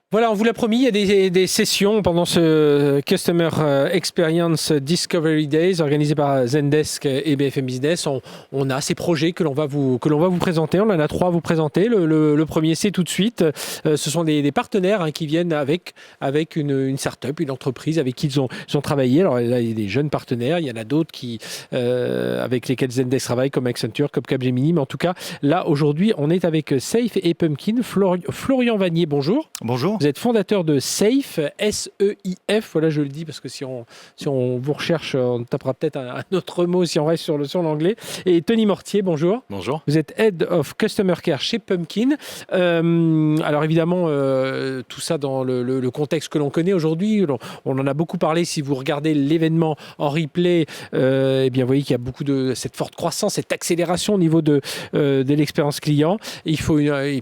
Voilà, on vous l'a promis, il y a des sessions pendant ce Customer Experience Discovery Days organisé par Zendesk et BFM Business. On a ces projets que l'on va vous présenter. On en a 3 à vous présenter. Le premier, c'est tout de suite. Ce sont des partenaires qui viennent avec une start-up, une entreprise avec qui ils ont travaillé. Alors là, il y a des jeunes partenaires, il y en a d'autres avec lesquels Zendesk travaille, comme Accenture, comme Capgemini. Mais en tout cas, là, aujourd'hui, on est avec Safe et Pumpkin. Florian Vanier, bonjour. Bonjour. Vous êtes fondateur de Safe, S-E-I-F. Voilà, je le dis parce que si on vous recherche, on tapera peut-être un autre mot si on reste sur l'anglais. Et Tony Mortier, bonjour. Bonjour. Vous êtes Head of Customer Care chez Pumpkin. Alors évidemment, tout ça dans le contexte que l'on connaît aujourd'hui. On en a beaucoup parlé. Si vous regardez l'événement en replay, eh bien, vous voyez qu'il y a beaucoup de cette forte croissance, cette accélération au niveau de l'expérience client. Et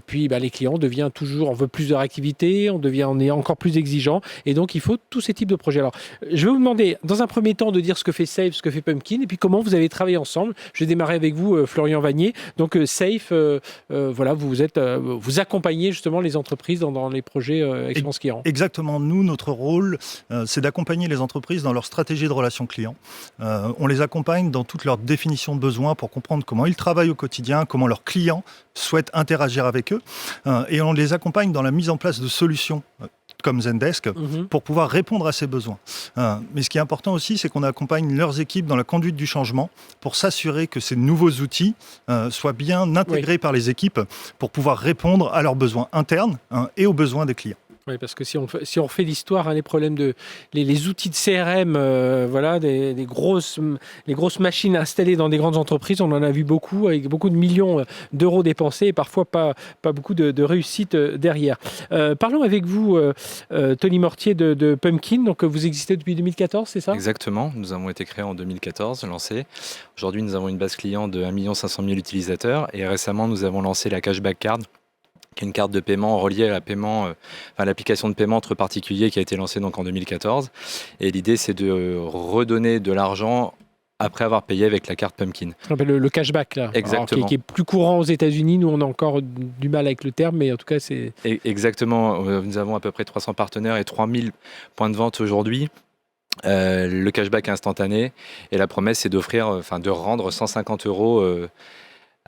puis, les clients on veut plus de réactivité, on est encore plus exigeant, et donc il faut tous ces types de projets. Alors, je vais vous demander, dans un premier temps, de dire ce que fait Safe, ce que fait Pumpkin, et puis comment vous avez travaillé ensemble. Je vais démarrer avec vous, Florian Vanier. Donc, Safe, vous accompagnez justement les entreprises dans les projets expérience client. Exactement. Nous, notre rôle, c'est d'accompagner les entreprises dans leur stratégie de relation client. On les accompagne dans toute leur définition de besoins pour comprendre comment ils travaillent au quotidien, comment leurs clients souhaitent interagir avec eux, et on les accompagne dans la mise en place de solutions comme Zendesk pour pouvoir répondre à ces besoins. Mais ce qui est important aussi, c'est qu'on accompagne leurs équipes dans la conduite du changement pour s'assurer que ces nouveaux outils soient bien intégrés par les équipes pour pouvoir répondre à leurs besoins internes et aux besoins des clients. Oui, parce que si on refait l'histoire, les problèmes les outils de CRM, les grosses machines installées dans des grandes entreprises, on en a vu beaucoup, avec beaucoup de millions d'euros dépensés et parfois pas beaucoup de réussite derrière. Parlons avec vous, Tony Mortier de Pumpkin. Donc, vous existez depuis 2014, c'est ça ? Exactement. Nous avons été créés en 2014, lancés. Aujourd'hui, nous avons une base client de 1 500 000 utilisateurs et récemment, nous avons lancé la Cashback Card, qui est une carte de paiement reliée à l'application de paiement entre particuliers qui a été lancée donc en 2014. Et l'idée, c'est de redonner de l'argent après avoir payé avec la carte Pumpkin. Le cashback, là. Exactement. Alors, qui est plus courant aux États-Unis. Nous, on a encore du mal avec le terme, mais en tout cas, c'est... Exactement. Nous avons à peu près 300 partenaires et 3000 points de vente aujourd'hui. Le cashback est instantané et la promesse, c'est de rendre 150 €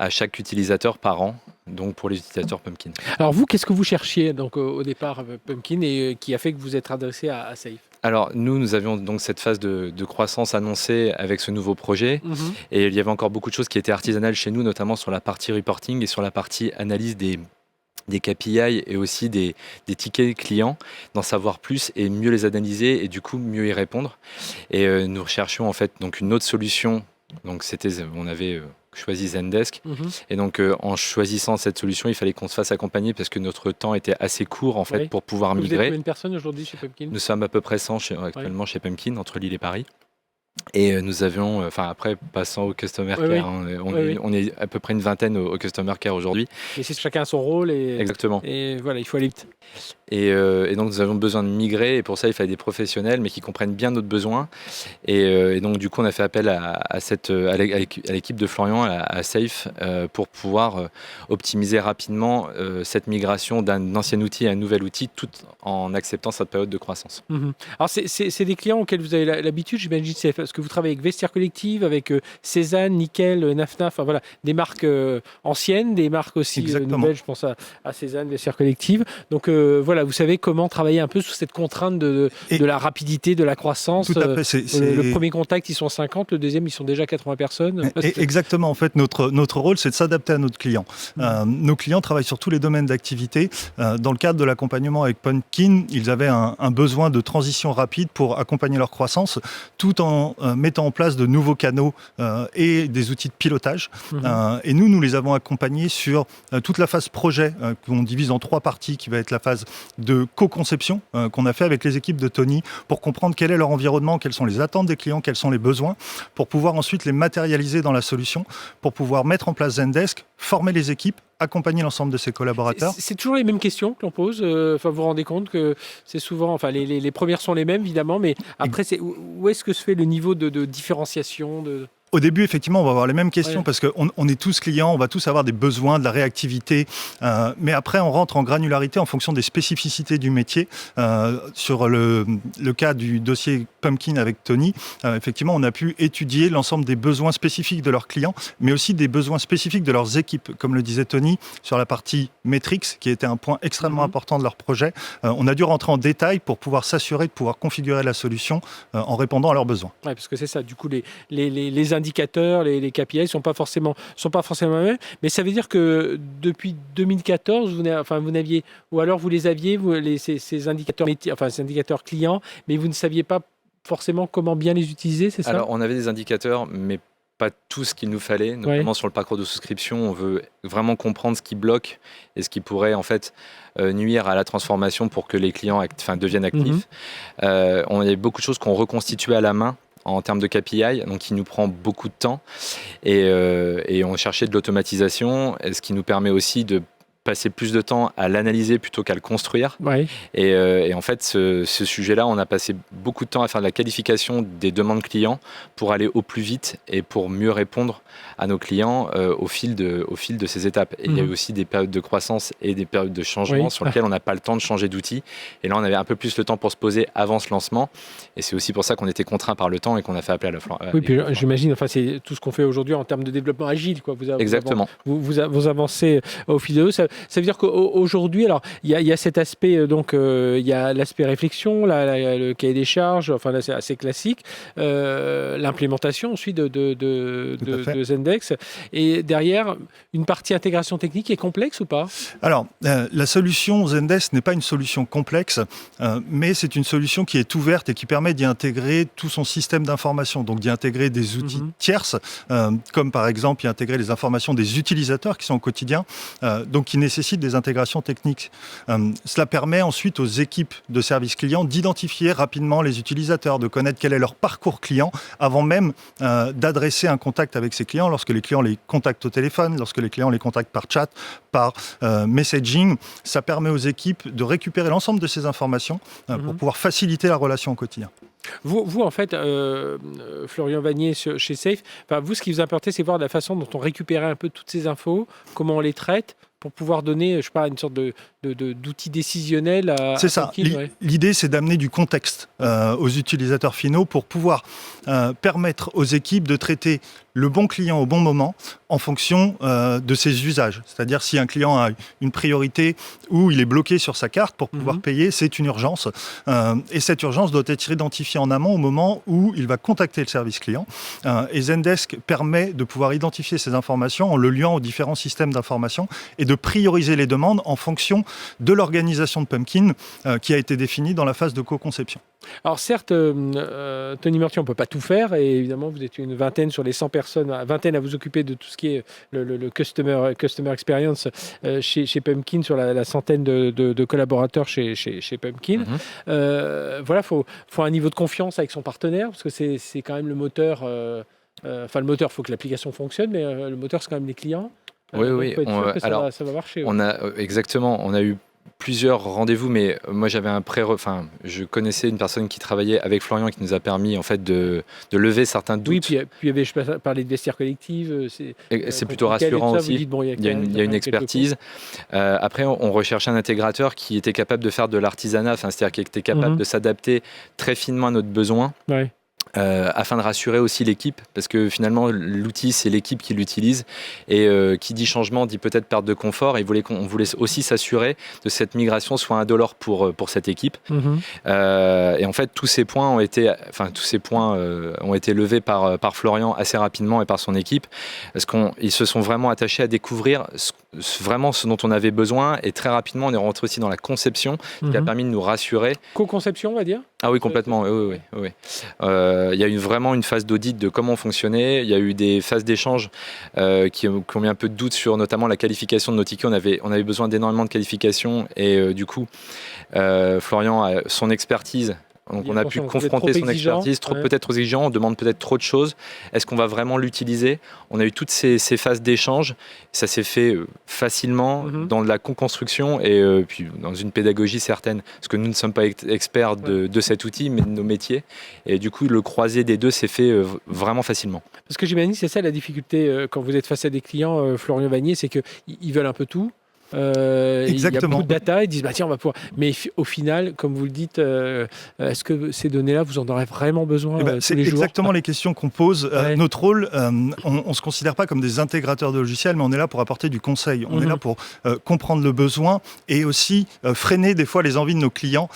à chaque utilisateur par an, donc pour les utilisateurs Pumpkin. Alors vous, qu'est-ce que vous cherchiez donc, au départ Pumpkin et qui a fait que vous êtes adressé à Safe ? Alors nous avions donc cette phase de croissance annoncée avec ce nouveau projet et il y avait encore beaucoup de choses qui étaient artisanales chez nous, notamment sur la partie reporting et sur la partie analyse des KPI et aussi des tickets clients, d'en savoir plus et mieux les analyser et du coup mieux y répondre. Et nous recherchions en fait donc une autre solution. Donc on avait choisi Zendesk et donc en choisissant cette solution, il fallait qu'on se fasse accompagner parce que notre temps était assez court en fait pour pouvoir migrer. Vous êtes combien de personnes aujourd'hui chez Pumpkin ? Nous sommes à peu près 100 actuellement chez Pumpkin, entre Lille et Paris. Et nous avions, après passant au Customer Care, on est à peu près une vingtaine au Customer Care aujourd'hui. Et c'est chacun a son rôle. Exactement. Et voilà, il faut aller vite. Et donc nous avons besoin de migrer et pour ça il fallait des professionnels mais qui comprennent bien notre besoin. Et donc du coup on a fait appel à l'équipe de Florian, à Safe, pour pouvoir optimiser rapidement cette migration d'un ancien outil à un nouvel outil tout en acceptant cette période de croissance. Alors c'est des clients auxquels vous avez l'habitude, j'imagine, parce que vous travaillez avec Vestiaire Collective, avec Cézanne, Nickel, Nafna, enfin voilà, des marques anciennes, des marques aussi nouvelles, je pense à Cézanne, Vestiaire Collective. Donc voilà, vous savez comment travailler un peu sous cette contrainte de la rapidité, de la croissance. Tout à fait. Le premier contact, ils sont 50, le deuxième, ils sont déjà 80 personnes. Exactement. En fait, notre rôle, c'est de s'adapter à notre client. Nos clients travaillent sur tous les domaines d'activité. Dans le cadre de l'accompagnement avec Pumpkin, ils avaient un besoin de transition rapide pour accompagner leur croissance, tout en mettant en place de nouveaux canaux et des outils de pilotage. Et nous les avons accompagnés sur toute la phase projet, qu'on divise en 3 parties, qui va être la phase de co-conception qu'on a fait avec les équipes de Tony pour comprendre quel est leur environnement, quelles sont les attentes des clients, quels sont les besoins, pour pouvoir ensuite les matérialiser dans la solution, pour pouvoir mettre en place Zendesk, former les équipes, accompagner l'ensemble de ses collaborateurs. C'est toujours les mêmes questions que l'on pose. Vous vous rendez compte que c'est souvent... Enfin, les premières sont les mêmes, évidemment, mais après, où est-ce que se fait le niveau de différenciation Au début, effectivement, on va avoir les mêmes questions Ouais. parce qu'on est tous clients, on va tous avoir des besoins, de la réactivité. Mais après, on rentre en granularité en fonction des spécificités du métier. Sur le cas du dossier Pumpkin avec Tony, effectivement, on a pu étudier l'ensemble des besoins spécifiques de leurs clients, mais aussi des besoins spécifiques de leurs équipes. Comme le disait Tony, sur la partie Metrics, qui était un point extrêmement important de leur projet, on a dû rentrer en détail pour pouvoir s'assurer de pouvoir configurer la solution en répondant à leurs besoins. Ouais, parce que c'est ça. Du coup, les indicateurs, les KPI sont pas forcément les mêmes. Mais ça veut dire que depuis 2014, vous n'aviez, ou alors vous les aviez, ces indicateurs métiers, enfin ces indicateurs clients, mais vous ne saviez pas forcément comment bien les utiliser, c'est ça? Alors, on avait des indicateurs, mais pas tout ce qu'il nous fallait, notamment sur le parcours de souscription. On veut vraiment comprendre ce qui bloque et ce qui pourrait en fait nuire à la transformation pour que les clients deviennent actifs. Il y a beaucoup de choses qu'on reconstituait à la main en termes de KPI, donc qui nous prend beaucoup de temps. Et on cherchait de l'automatisation, ce qui nous permet aussi de passer plus de temps à l'analyser plutôt qu'à le construire. Ouais. Et en fait, ce sujet-là, on a passé beaucoup de temps à faire de la qualification des demandes clients pour aller au plus vite et pour mieux répondre à nos clients au fil de ces étapes. Et il y a eu aussi des périodes de croissance et des périodes de changement sur lesquelles on n'a pas le temps de changer d'outil. Et là, on avait un peu plus le temps pour se poser avant ce lancement. Et c'est aussi pour ça qu'on était contraint par le temps et qu'on a fait appel à la Florian. Oui, puis j'imagine, c'est tout ce qu'on fait aujourd'hui en termes de développement agile, quoi. Exactement. Vous avancez au fil de l'eau. Ça veut dire qu'aujourd'hui, alors il y a cet aspect, il y a l'aspect réflexion, le cahier des charges, enfin là c'est assez classique, l'implémentation ensuite de Zendesk, et derrière une partie intégration technique est complexe ou pas? Alors, la solution Zendesk n'est pas une solution complexe, mais c'est une solution qui est ouverte et qui permet d'y intégrer tout son système d'information, donc d'y intégrer des outils tierces, comme par exemple y intégrer les informations des utilisateurs qui sont au quotidien, donc qui nécessitent des intégrations techniques. Cela permet ensuite aux équipes de service client d'identifier rapidement les utilisateurs, de connaître quel est leur parcours client avant même d'adresser un contact avec ces clients, lorsque les clients les contactent au téléphone, lorsque les clients les contactent par chat, par messaging. Ça permet aux équipes de récupérer l'ensemble de ces informations pour pouvoir faciliter la relation au quotidien. Vous en fait, Florian Vanier chez Safe, vous, ce qui vous importait, c'est voir la façon dont on récupérait un peu toutes ces infos, comment on les traite, pour pouvoir donner, je sais pas, une sorte d'outil décisionnel à... C'est ça. L'idée, c'est d'amener du contexte aux utilisateurs finaux pour pouvoir permettre aux équipes de traiter le bon client au bon moment en fonction de ses usages. C'est-à-dire si un client a une priorité ou il est bloqué sur sa carte pour pouvoir payer, c'est une urgence. Et cette urgence doit être identifiée en amont au moment où il va contacter le service client. Et Zendesk permet de pouvoir identifier ces informations en le liant aux différents systèmes d'information et de prioriser les demandes en fonction de l'organisation de Pumpkin qui a été définie dans la phase de co-conception. Alors certes, Tony Murty, on ne peut pas tout faire, et évidemment vous êtes une vingtaine sur les 100 personnes, vingtaine à vous occuper de tout ce qui est le customer experience chez Pumpkin, sur la centaine de collaborateurs chez Pumpkin. Voilà, faut un niveau de confiance avec son partenaire, parce que c'est quand même le moteur. Le moteur, il faut que l'application fonctionne, mais le moteur, c'est quand même les clients. Oui. Ça va marcher. Exactement. On a eu plusieurs rendez-vous, mais moi j'avais je connaissais une personne qui travaillait avec Florian qui nous a permis en fait de lever certains doutes. Oui, puis je parlais de vestiaire collective. C'est plutôt rassurant aussi. Il y a une expertise. Après, on recherchait un intégrateur qui était capable de faire de l'artisanat, c'est-à-dire qui était capable de s'adapter très finement à notre besoin. Ouais. Afin de rassurer aussi l'équipe, parce que finalement l'outil c'est l'équipe qui l'utilise, et qui dit changement dit peut-être perte de confort, et on voulait aussi s'assurer de cette migration soit indolore pour cette équipe. Et en fait tous ces points ont été levés par Florian assez rapidement et par son équipe, parce qu'ils se sont vraiment attachés à découvrir vraiment ce dont on avait besoin, et très rapidement on est rentré aussi dans la conception, qui a permis de nous rassurer. Co-conception, on va dire. Ah oui, complètement, oui. Il y a eu vraiment une phase d'audit de comment on fonctionnait. Il y a eu des phases d'échange qui ont mis un peu de doute sur notamment la qualification de nos tickets. On avait besoin d'énormément de qualifications, et du coup, Florian a son expertise Donc on a pu confronter son expertise, peut-être trop exigeant, on demande peut-être trop de choses. Est-ce qu'on va vraiment l'utiliser? On a eu toutes ces phases d'échange. Ça s'est fait facilement dans de la co-construction et puis dans une pédagogie certaine. Parce que nous ne sommes pas experts de cet outil, mais de nos métiers. Et du coup, le croisé des deux s'est fait vraiment facilement. Parce que j'imagine c'est ça la difficulté quand vous êtes face à des clients, Florian Vanier, c'est qu'ils veulent un peu tout. Il y a beaucoup de data, ils disent tiens on va pouvoir. Mais au final, comme vous le dites, est-ce que ces données-là vous en aurez vraiment besoin tous les jours? C'est exactement les questions qu'on pose. Notre rôle, on se considère pas comme des intégrateurs de logiciels, mais on est là pour apporter du conseil. On est là pour comprendre le besoin et aussi freiner des fois les envies de nos clients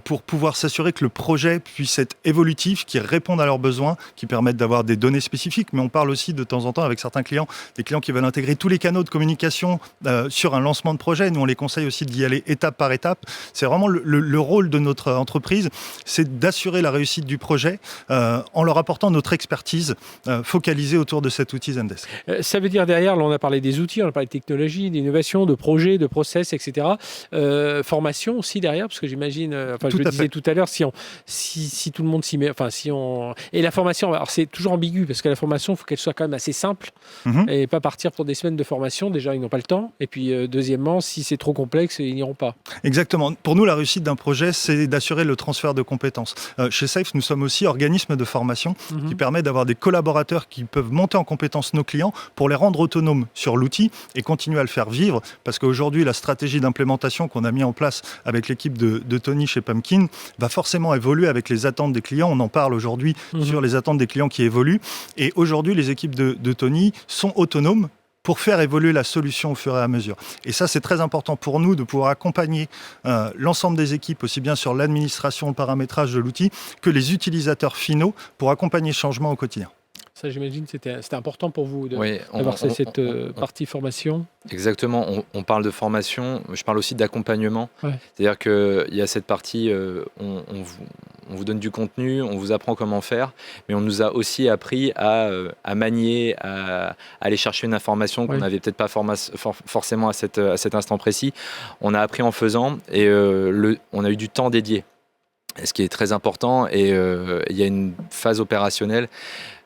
pour pouvoir s'assurer que le projet puisse être évolutif, qui réponde à leurs besoins, qui permettent d'avoir des données spécifiques. Mais on parle aussi de temps en temps avec certains clients, des clients qui veulent intégrer tous les canaux de communication sur un lancement de projet. Nous, on les conseille aussi d'y aller étape par étape. C'est vraiment le rôle de notre entreprise, c'est d'assurer la réussite du projet en leur apportant notre expertise focalisée autour de cet outil Zendesk. Ça veut dire derrière, là, on a parlé des outils, on a parlé de technologie, d'innovation, de projets, de process, etc. Formation aussi derrière, parce que j'imagine, je le disais tout à l'heure, si tout le monde s'y met, et la formation, alors c'est toujours ambigu, parce que la formation, il faut qu'elle soit quand même assez simple et pas partir pour des semaines de formation. Déjà, ils n'ont pas le temps. Et puis, deuxièmement, si c'est trop complexe, ils n'iront pas. Exactement. Pour nous, la réussite d'un projet, c'est d'assurer le transfert de compétences. Chez Safe, nous sommes aussi organisme de formation qui permet d'avoir des collaborateurs qui peuvent monter en compétence nos clients pour les rendre autonomes sur l'outil et continuer à le faire vivre. Parce qu'aujourd'hui, la stratégie d'implémentation qu'on a mis en place avec l'équipe de Tony chez Pumpkin va forcément évoluer avec les attentes des clients. On en parle aujourd'hui sur les attentes des clients qui évoluent. Et aujourd'hui, les équipes de Tony sont autonomes pour faire évoluer la solution au fur et à mesure. Et ça, c'est très important pour nous de pouvoir accompagner l'ensemble des équipes, aussi bien sur l'administration, le paramétrage de l'outil, que les utilisateurs finaux pour accompagner le changement au quotidien. Ça, j'imagine, c'était important pour vous d'avoir cette partie formation. Exactement. On parle de formation, je parle aussi d'accompagnement. C'est-à-dire qu'il y a cette partie, on vous donne du contenu, on vous apprend comment faire, mais on nous a aussi appris à manier, à aller chercher une information qu'on n'avait peut-être pas forcément à cet instant précis. On a appris en faisant et on a eu du temps dédié. Ce qui est très important, et il y a une phase opérationnelle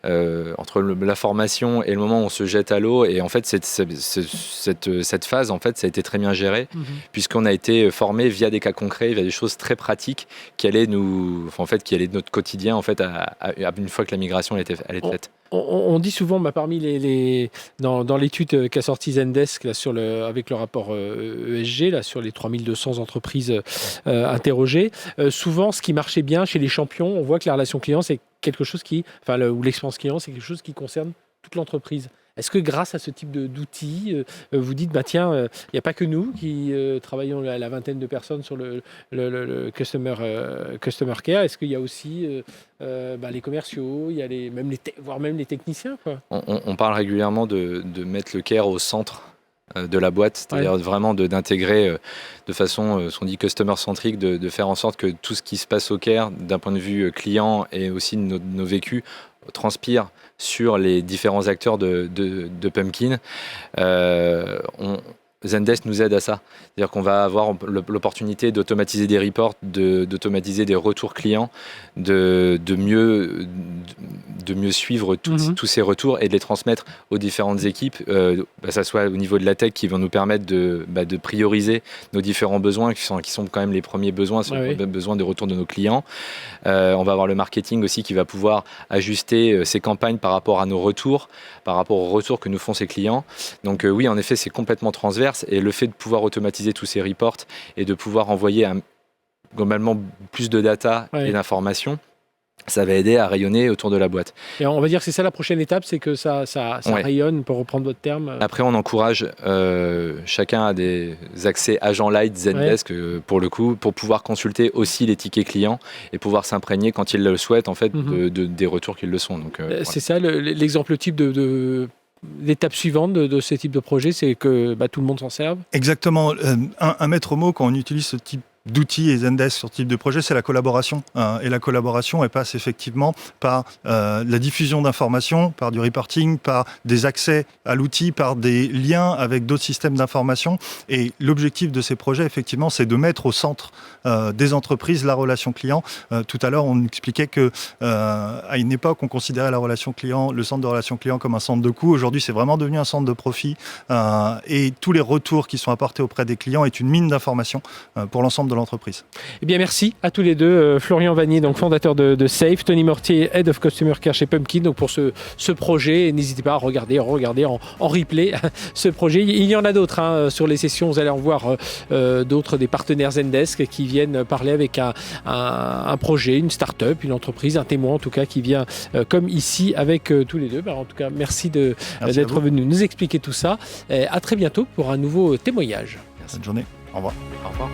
entre la formation et le moment où on se jette à l'eau, et en fait cette phase, en fait, ça a été très bien géré puisqu'on a été formé via des cas concrets, via des choses très pratiques qui allaient de notre quotidien en fait une fois que la migration elle était faite. On dit souvent, parmi dans l'étude qu'a sorti Zendesk là, avec le rapport ESG là, sur les 3200 entreprises interrogées, souvent ce qui marchait bien chez les champions, on voit que la relation client c'est quelque chose ou l'expérience client c'est quelque chose qui concerne toute l'entreprise. Est-ce que grâce à ce type d'outils, vous dites, tiens, il n'y a pas que nous qui travaillons la vingtaine de personnes sur le customer care, est-ce qu'il y a aussi les commerciaux, il y a voire même les techniciens, quoi. On parle régulièrement de mettre le care au centre de la boîte, c'est-à-dire vraiment d'intégrer de façon, ce qu'on dit customer-centrique, de faire en sorte que tout ce qui se passe au care, d'un point de vue client et aussi de nos vécus, transpire sur les différents acteurs de Pumpkin. Zendesk nous aide à ça. C'est-à-dire qu'on va avoir l'opportunité d'automatiser des reports, d'automatiser des retours clients, de mieux suivre tous ces retours et de les transmettre aux différentes équipes, que ça soit au niveau de la tech qui vont nous permettre de prioriser nos différents besoins qui sont quand même les premiers besoins, besoins de retour de nos clients. On va avoir le marketing aussi qui va pouvoir ajuster ses campagnes par rapport à nos retours, par rapport aux retours que nous font ces clients. Donc oui, en effet, c'est complètement transverse. Et le fait de pouvoir automatiser tous ces reports et de pouvoir envoyer globalement plus de data et d'informations, ça va aider à rayonner autour de la boîte. Et on va dire que c'est ça la prochaine étape, c'est que ça rayonne, pour reprendre votre terme. Après, on encourage chacun à des accès agent light Zendesk pour le coup, pour pouvoir consulter aussi les tickets clients et pouvoir s'imprégner quand ils le souhaitent en fait des retours qu'ils le sont. Donc, c'est ça l'exemple type l'étape suivante de ce type de projet, c'est que tout le monde s'en serve. Exactement. Un maître mot quand on utilise ce type d'outils et Zendesk sur ce type de projet, c'est la collaboration. Et la collaboration, elle passe effectivement par la diffusion d'informations, par du reporting, par des accès à l'outil, par des liens avec d'autres systèmes d'information. Et l'objectif de ces projets, effectivement, c'est de mettre au centre des entreprises la relation client. Tout à l'heure, on expliquait que à une époque, on considérait la relation client, le centre de relation client comme un centre de coût. Aujourd'hui, c'est vraiment devenu un centre de profit. Et tous les retours qui sont apportés auprès des clients est une mine d'informations pour l'ensemble de l'entreprise. Eh bien, merci à tous les deux. Florian Vanier, donc fondateur de Safe, Tony Mortier, Head of Customer Care chez Pumpkin, donc pour ce projet. N'hésitez pas à regarder en replay ce projet. Il y en a d'autres sur les sessions. Vous allez en voir d'autres, des partenaires Zendesk qui viennent parler avec un projet, une start-up, une entreprise, un témoin en tout cas qui vient comme ici avec tous les deux. En tout cas, merci d'être venu nous expliquer tout ça. À très bientôt pour un nouveau témoignage. Merci. Bonne journée. Au revoir. Au revoir.